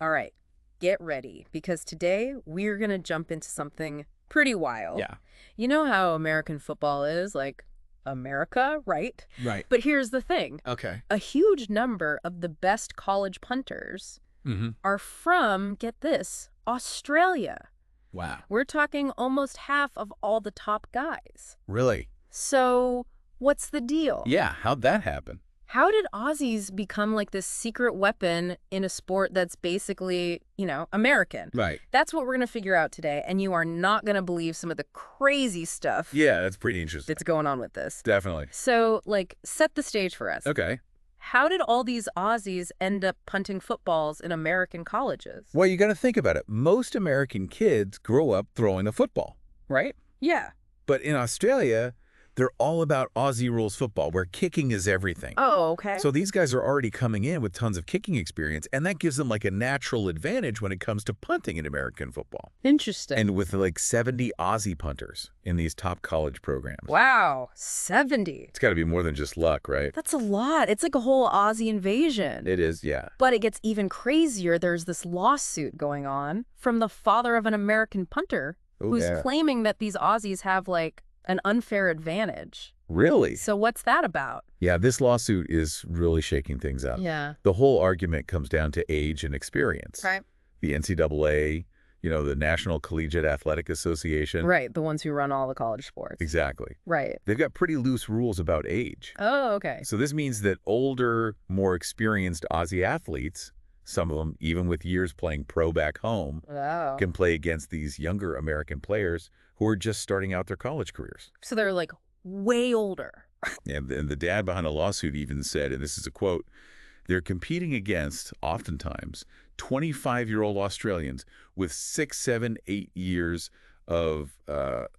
All right, get ready, because today we're going to jump into something pretty wild. Yeah. You know how American football is, like America, right? Right. But here's the thing. Okay. A huge number of the best college punters Mm-hmm. are from, get this, Australia. Wow. We're talking almost half of all the top guys. Really? So, what's the deal? Yeah. How'd that happen? How did Aussies become like this secret weapon in a sport that's basically, American? Right. That's what we're going to figure out today, and you are not going to believe some of the crazy stuff Yeah, that's pretty interesting. that's going on with this. Definitely. So, set the stage for us. Okay. How did all these Aussies end up punting footballs in American colleges? Well, you got to think about it. Most American kids grow up throwing a football, right? Yeah. But in Australia, they're all about Aussie Rules football, where kicking is everything. Oh, okay. So these guys are already coming in with tons of kicking experience, and that gives them like a natural advantage when it comes to punting in American football. Interesting. And with like 70 Aussie punters in these top college programs. Wow, 70. It's got to be more than just luck, right? That's a lot. It's like a whole Aussie invasion. It is, yeah. But it gets even crazier. There's this lawsuit going on from the father of an American punter who's claiming that these Aussies have like an unfair advantage. Really? So what's that about? Yeah, this lawsuit is really shaking things up. Yeah. The whole argument comes down to age and experience. Right. The NCAA, the National Collegiate Athletic Association. Right, the ones who run all the college sports. Exactly. Right. They've got pretty loose rules about age. Oh, okay. So this means that older, more experienced Aussie athletes, some of them even with years playing pro back home, Oh. can play against these younger American players who are just starting out their college careers. So they're like way older. And the dad behind the lawsuit even said, and this is a quote, they're competing against, oftentimes, 25-year-old Australians with 6, 7, 8 years of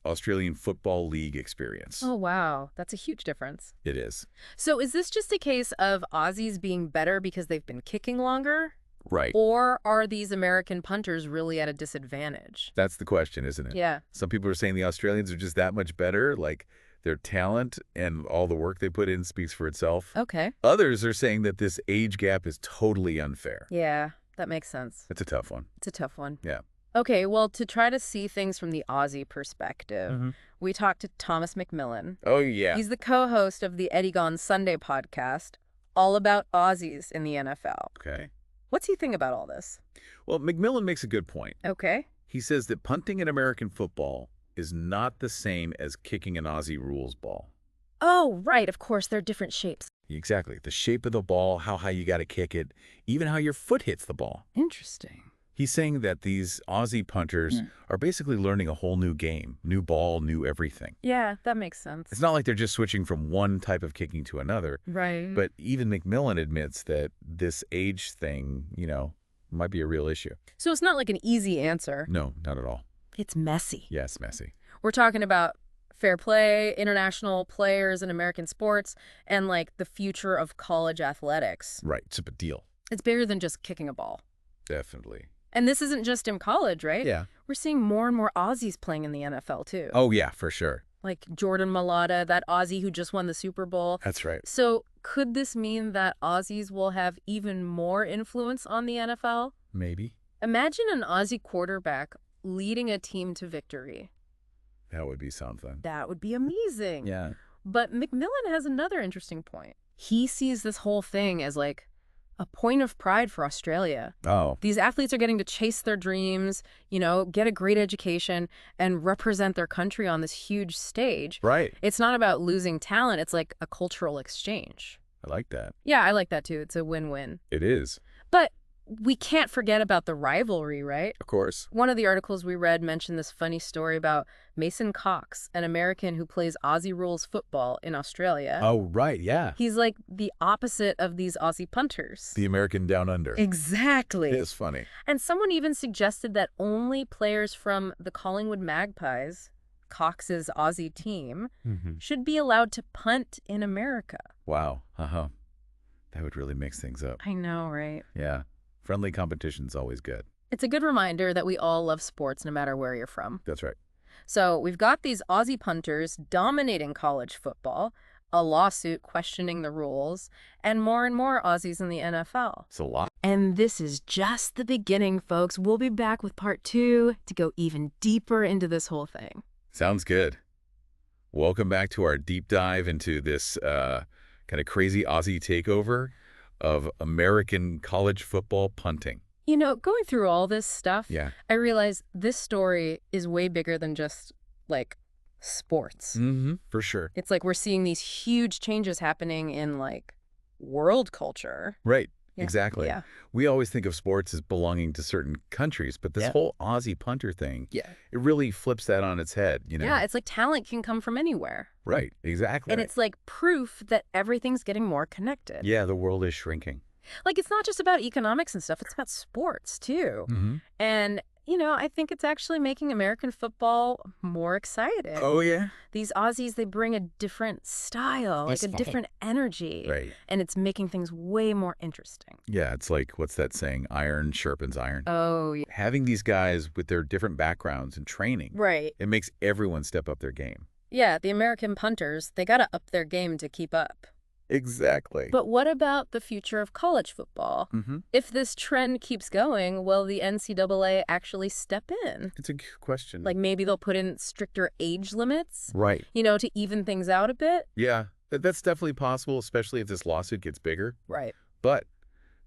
Australian Football League experience. Oh, wow. That's a huge difference. It is. So is this just a case of Aussies being better because they've been kicking longer? Right. Or are these American punters really at a disadvantage? That's the question, isn't it? Yeah. Some people are saying the Australians are just that much better, like their talent and all the work they put in speaks for itself. Okay. Others are saying that this age gap is totally unfair. Yeah, that makes sense. It's a tough one. It's a tough one. Yeah. Okay, well, to try to see things from the Aussie perspective, we talked to Thomas McMillan. Oh, yeah. He's the co-host of the Eddie Gone Sunday podcast, all about Aussies in the NFL. Okay. What's he think about all this? Well, McMillan makes a good point. Okay. He says that punting in American football is not the same as kicking an Aussie Rules ball. Oh, right. Of course, they're different shapes. Exactly. The shape of the ball, how high you got to kick it, even how your foot hits the ball. Interesting. He's saying that these Aussie punters are basically learning a whole new game, new ball, new everything. Yeah, that makes sense. It's not like they're just switching from one type of kicking to another. Right. But even McMillan admits that this age thing, might be a real issue. So it's not like an easy answer. No, not at all. It's messy. Yes, messy. We're talking about fair play, international players in American sports, and like the future of college athletics. Right. It's a big deal. It's bigger than just kicking a ball. Definitely. And this isn't just in college, right? Yeah. We're seeing more and more Aussies playing in the NFL, too. Oh, yeah, for sure. Like Jordan Mailata, that Aussie who just won the Super Bowl. That's right. So could this mean that Aussies will have even more influence on the NFL? Maybe. Imagine an Aussie quarterback leading a team to victory. That would be something. That would be amazing. Yeah. But McMillan has another interesting point. He sees this whole thing as like a point of pride for Australia. Oh. These athletes are getting to chase their dreams, get a great education, and represent their country on this huge stage. Right. It's not about losing talent. It's like a cultural exchange. I like that. Yeah, I like that too. It's a win-win. It is. But we can't forget about the rivalry, right? Of course. One of the articles we read mentioned this funny story about Mason Cox, an American who plays Aussie Rules football in Australia. Oh, right. Yeah. He's like the opposite of these Aussie punters. The American Down Under. Exactly. It is funny. And someone even suggested that only players from the Collingwood Magpies, Cox's Aussie team, should be allowed to punt in America. Wow. Uh-huh. That would really mix things up. I know, right? Yeah. Friendly competition's always good. It's a good reminder that we all love sports no matter where you're from. That's right. So we've got these Aussie punters dominating college football, a lawsuit questioning the rules, and more Aussies in the NFL. It's a lot. And this is just the beginning, folks. We'll be back with part 2 to go even deeper into this whole thing. Sounds good. Welcome back to our deep dive into this kind of crazy Aussie takeover of American college football punting. You know, going through all this stuff, Yeah. I realize this story is way bigger than just, like, sports. Mm-hmm. For sure. It's like we're seeing these huge changes happening in, like, world culture. Right. Yeah. Exactly. Yeah. We always think of sports as belonging to certain countries, but this whole Aussie punter thing, it really flips that on its head, you know? Yeah, it's like talent can come from anywhere. Right. Exactly. And it's like proof that everything's getting more connected. Yeah, the world is shrinking. Like, it's not just about economics and stuff. It's about sports, too. Mm-hmm. And, you know, I think it's actually making American football more exciting. Oh, yeah? These Aussies, they bring a different style, like a different energy. Right. And it's making things way more interesting. Yeah, it's like, what's that saying? Iron sharpens iron. Oh, yeah. Having these guys with their different backgrounds and training, Right. it makes everyone step up their game. Yeah, the American punters, they got to up their game to keep up. Exactly. But what about the future of college football? Mm-hmm. If this trend keeps going, will the NCAA actually step in? It's a good question. Like maybe they'll put in stricter age limits, Right. you know, to even things out a bit? Yeah, that's definitely possible, especially if this lawsuit gets bigger. Right. But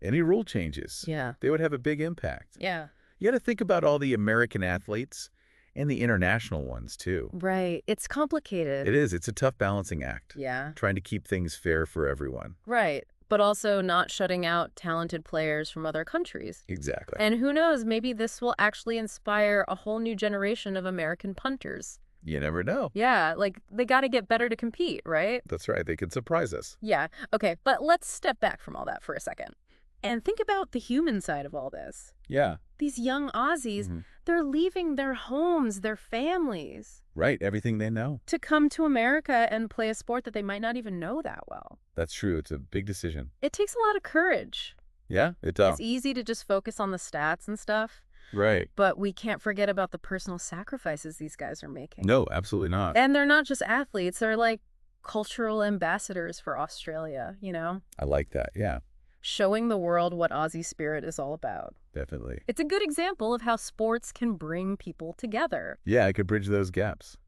any rule changes, Yeah. they would have a big impact. Yeah. You got to think about all the American athletes and the international ones, too. Right. It's complicated. It is. It's a tough balancing act. Yeah. Trying to keep things fair for everyone. Right. But also not shutting out talented players from other countries. Exactly. And who knows, maybe this will actually inspire a whole new generation of American punters. You never know. Yeah, like they got to get better to compete, right? That's right. They could surprise us. Yeah. Okay, but let's step back from all that for a second and think about the human side of all this. Yeah. These young Aussies, they're leaving their homes, their families. Right. Everything they know. To come to America and play a sport that they might not even know that well. That's true. It's a big decision. It takes a lot of courage. Yeah, it does. It's easy to just focus on the stats and stuff. Right. But we can't forget about the personal sacrifices these guys are making. No, absolutely not. And they're not just athletes. They're like cultural ambassadors for Australia, you know? I like that. Yeah, Showing the world what Aussie spirit is all about. definitely. It's a good example of how sports can bring people together. Yeah, I could bridge those gaps.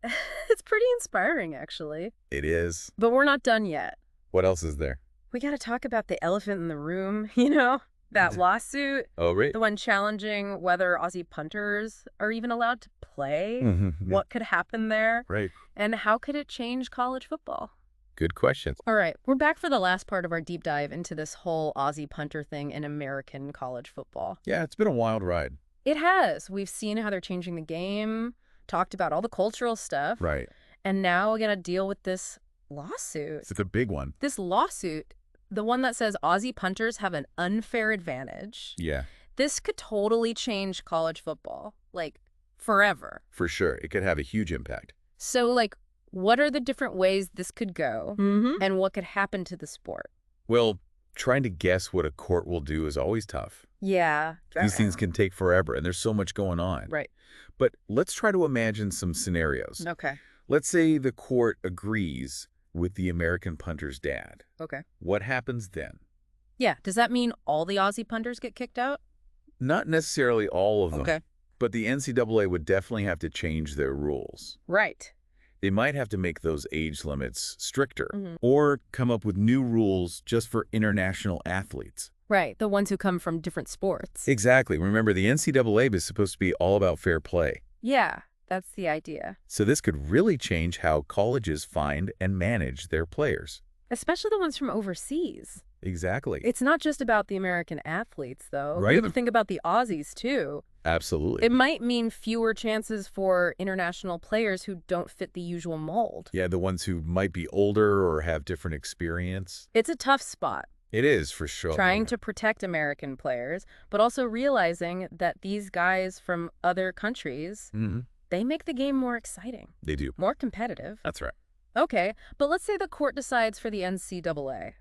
It's pretty inspiring, actually. It is. But we're not done yet. What else is there? We got to talk about the elephant in the room, you know? That lawsuit. Oh, right. The one challenging whether Aussie punters are even allowed to play. What could happen there? Right. And how could it change college football? Good questions. All right, we're back for the last part of our deep dive into this whole Aussie punter thing in American college football. Yeah, it's been a wild ride. It has. We've seen how they're changing the game, talked about all the cultural stuff. Right. And now we're going to deal with this lawsuit. It's a big one. This lawsuit, the one that says Aussie punters have an unfair advantage. Yeah, This could totally change college football, like forever. for sure. It could have a huge impact. So, like, what are the different ways this could go and what could happen to the sport? Well, trying to guess what a court will do is always tough. Yeah. These things can take forever, and there's so much going on. Right. But let's try to imagine some scenarios. Okay. Let's say the court agrees with the American punter's dad. Okay. What happens then? Yeah. Does that mean all the Aussie punters get kicked out? Not necessarily all of them. Okay. But the NCAA would definitely have to change their rules. Right. They might have to make those age limits stricter or come up with new rules just for international athletes. Right. The ones who come from different sports. Exactly. Remember, the NCAA is supposed to be all about fair play. Yeah. That's the idea. So this could really change how colleges find and manage their players. Especially the ones from overseas. Exactly. It's not just about the American athletes, though. Right. You have to think about the Aussies, too. Absolutely. It might mean fewer chances for international players who don't fit the usual mold. Yeah, the ones who might be older or have different experience. It's a tough spot. It is, for sure. Trying to protect American players, but also realizing that these guys from other countries, they make the game more exciting. They do. More competitive. That's right. Okay, but let's say the court decides for the NCAA.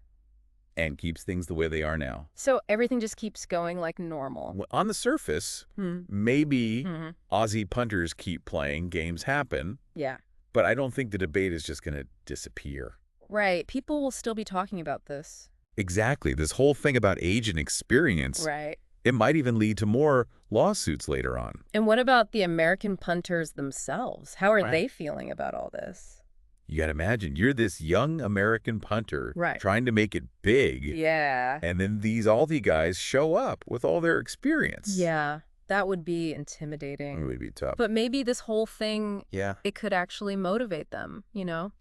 And keeps things the way they are now. So everything just keeps going like normal. Well, on the surface, maybe Aussie punters keep playing, games happen. Yeah. But I don't think the debate is just going to disappear. Right. People will still be talking about this. Exactly. This whole thing about age and experience, Right. it might even lead to more lawsuits later on. And what about the American punters themselves? How are Right. they feeling about all this? You got to imagine, you're this young American punter Right. trying to make it big. Yeah. And then these Aussie guys show up with all their experience. Yeah. That would be It intimidating. would be tough. But maybe this whole thing, Yeah. it could actually motivate them,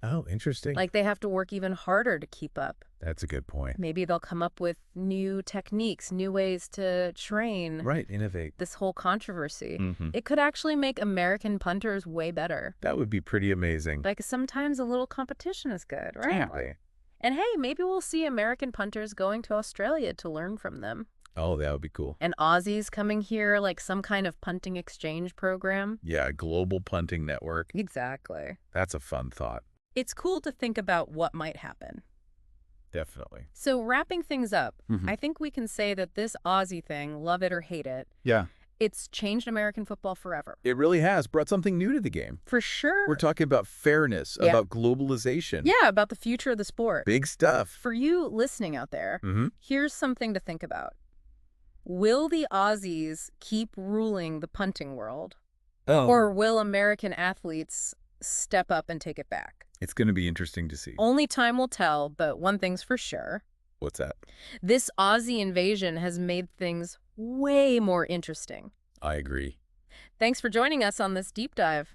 Oh, interesting. Like they have to work even harder to keep up. That's a good point. Maybe they'll come up with new techniques, new ways to train. Right, innovate. This whole controversy. Mm-hmm. It could actually make American punters way better. That would be pretty amazing. Like sometimes a little competition is good, right? Exactly. And hey, maybe we'll see American punters going to Australia to learn from them. Oh, that would be cool. And Aussies coming here, like some kind of punting exchange program. Yeah, a global punting network. Exactly. That's a fun thought. It's cool to think about what might happen. Definitely. So wrapping things up, Mhm. I think we can say that this Aussie thing, love it or hate it, Yeah. it's changed American football forever. It really has brought something new to the game. For sure. We're talking about fairness, Yeah. about globalization. Yeah, about the future of the sport. Big stuff. For you listening out there, Mm-hmm. here's something to think about. Will the Aussies keep ruling the punting world? Oh. Or will American athletes step up and take it back? It's going to be interesting to see. Only time will tell, but one thing's for sure. What's that? This Aussie invasion has made things way more interesting. I agree. Thanks for joining us on this deep dive.